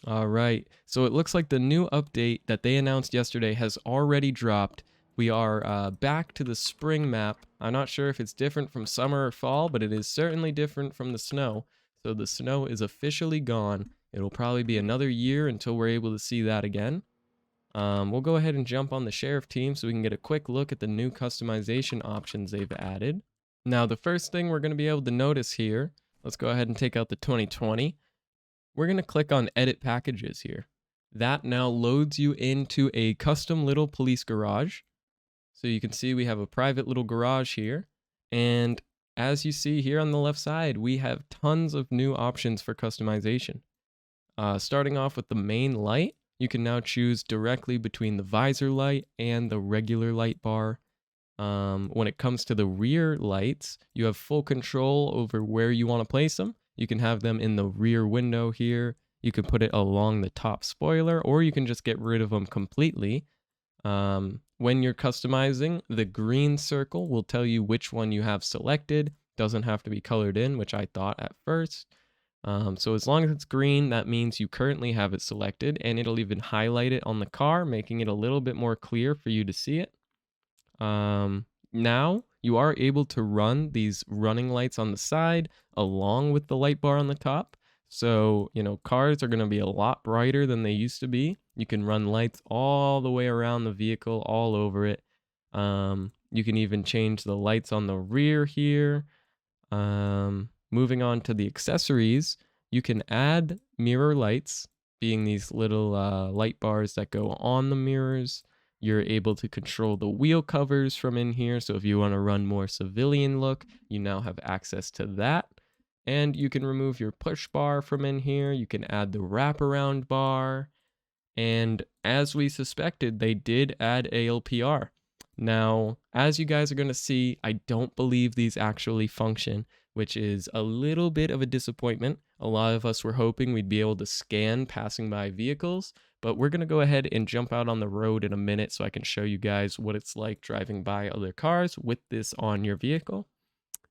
All right. So it looks like the new update that they announced yesterday has already dropped. We are back to the spring map. I'm not sure if it's different from summer or fall, but it is certainly different from the snow. So the snow is officially gone. It'll probably be another year until we're able to see that again. We'll go ahead and jump on the sheriff team so we can get a quick look at the new customization options they've added. Now, the first thing we're going to be able to notice here, let's go ahead and take out the 2020. We're going to click on edit packages here. That now loads you into a custom little police garage. So you can see we have a private little garage here. And as you see here on the left side, we have tons of new options for customization. Starting off with the main light, you can now choose directly between the visor light and the regular light bar. When it comes to the rear lights, you have full control over where you want to place them. You can have them in the rear window here. You can put it along the top spoiler, or you can just get rid of them completely. When you're customizing, the green circle will tell you which one you have selected. Doesn't have to be colored in, which I thought at first. So as long as it's green, that means you currently have it selected, and it'll even highlight it on the car, making it a little bit more clear for you to see it. Now you are able to run these running lights on the side along with the light bar on the top. So, cars are going to be a lot brighter than they used to be. You can run lights all the way around the vehicle, all over it. You can even change the lights on the rear here. Moving on to the accessories, you can add mirror lights, being these little light bars that go on the mirrors. You're able to control the wheel covers from in here. So if you want to run more civilian look, you now have access to that. And you can remove your push bar from in here. You can add the wraparound bar. And as we suspected, they did add ALPR. Now, as you guys are going to see, I don't believe these actually function, which is a little bit of a disappointment. A lot of us were hoping we'd be able to scan passing by vehicles, but we're going to go ahead and jump out on the road in a minute so I can show you guys what it's like driving by other cars with this on your vehicle.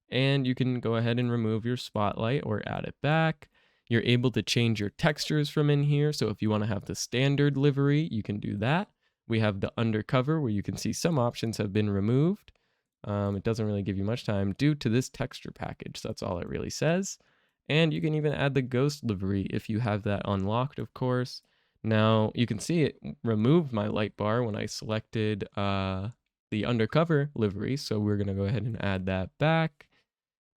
And you can go ahead and remove your spotlight or add it back. You're able to change your textures from in here. So if you want to have the standard livery, you can do that. We have the undercover where you can see some options have been removed. It doesn't really give you much time due to this texture package. That's all it really says. And you can even add the ghost livery if you have that unlocked, of course. Now you can see it removed my light bar when I selected the undercover livery. So we're going to go ahead and add that back.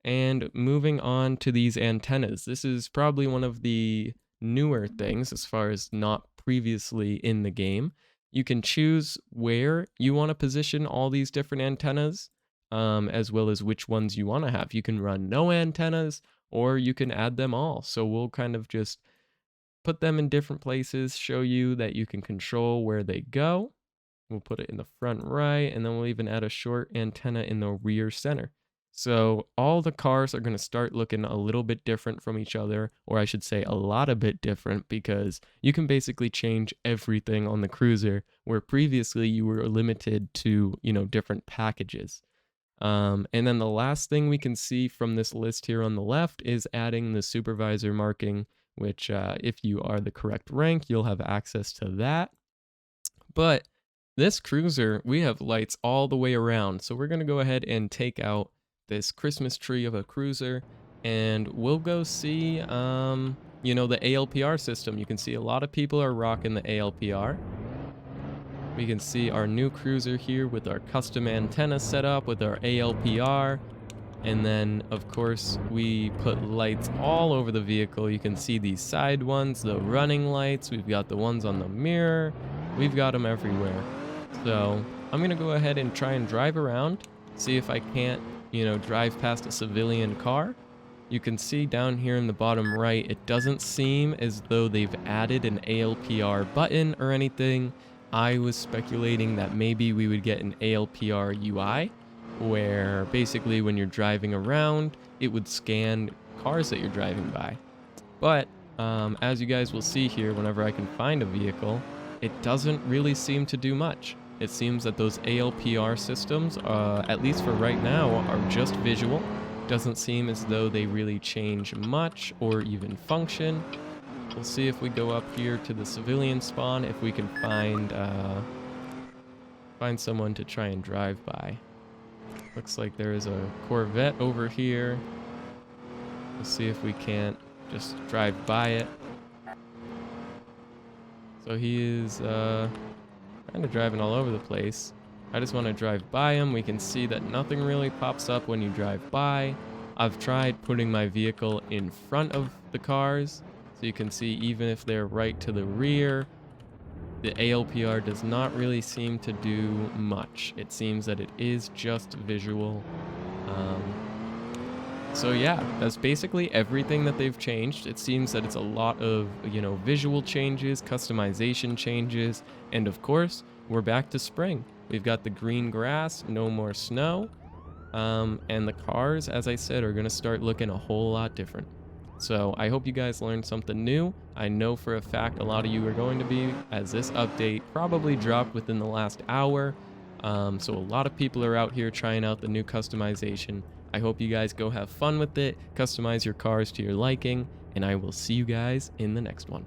And moving on to these antennas. This is probably one of the newer things as far as not previously in the game. You can choose where you want to position all these different antennas, as well as which ones you want to have. You can run no antennas, or you can add them all. So we'll kind of just put them in different places, show you that you can control where they go. We'll put it in the front right, and then we'll even add a short antenna in the rear center. So all the cars are going to start looking a little bit different from each other, or I should say a lot a bit different, because you can basically change everything on the cruiser, where previously you were limited to, different packages. And then the last thing we can see from this list here on the left is adding the supervisor marking, which if you are the correct rank, you'll have access to that. But this cruiser, we have lights all the way around. So we're going to go ahead and take out this Christmas tree of a cruiser, and we'll go see, the ALPR system. You can see a lot of people are rocking the ALPR. We can see our new cruiser here with our custom antenna set up with our ALPR. And then, of course, we put lights all over the vehicle. You can see these side ones, the running lights. We've got the ones on the mirror. We've got them everywhere. So I'm going to go ahead and try and drive around, see if I can't drive past a civilian car. You can see down here in the bottom right, it doesn't seem as though they've added an ALPR button or anything. I was speculating that maybe we would get an ALPR UI, where basically when you're driving around, it would scan cars that you're driving by. But as you guys will see here, whenever I can find a vehicle, it doesn't really seem to do much. It seems that those ALPR systems, at least for right now, are just visual. Doesn't seem as though they really change much or even function. We'll see if we go up here to the civilian spawn, if we can find someone to try and drive by. Looks like there is a Corvette over here. We'll see if we can't just drive by it. So he is kind of driving all over the place. I just want to drive by him. We can see that nothing really pops up when you drive by. I've tried putting my vehicle in front of the cars, so you can see even if they're right to the rear, the ALPR does not really seem to do much. It seems that it is just visual. So yeah, that's basically everything that they've changed. It seems that it's a lot of, visual changes, customization changes, and of course, we're back to spring. We've got the green grass, no more snow, and the cars, as I said, are going to start looking a whole lot different. So I hope you guys learned something new. I know for a fact a lot of you are going to be, as this update probably dropped within the last hour. So a lot of people are out here trying out the new customization. I hope you guys go have fun with it, customize your cars to your liking, and I will see you guys in the next one.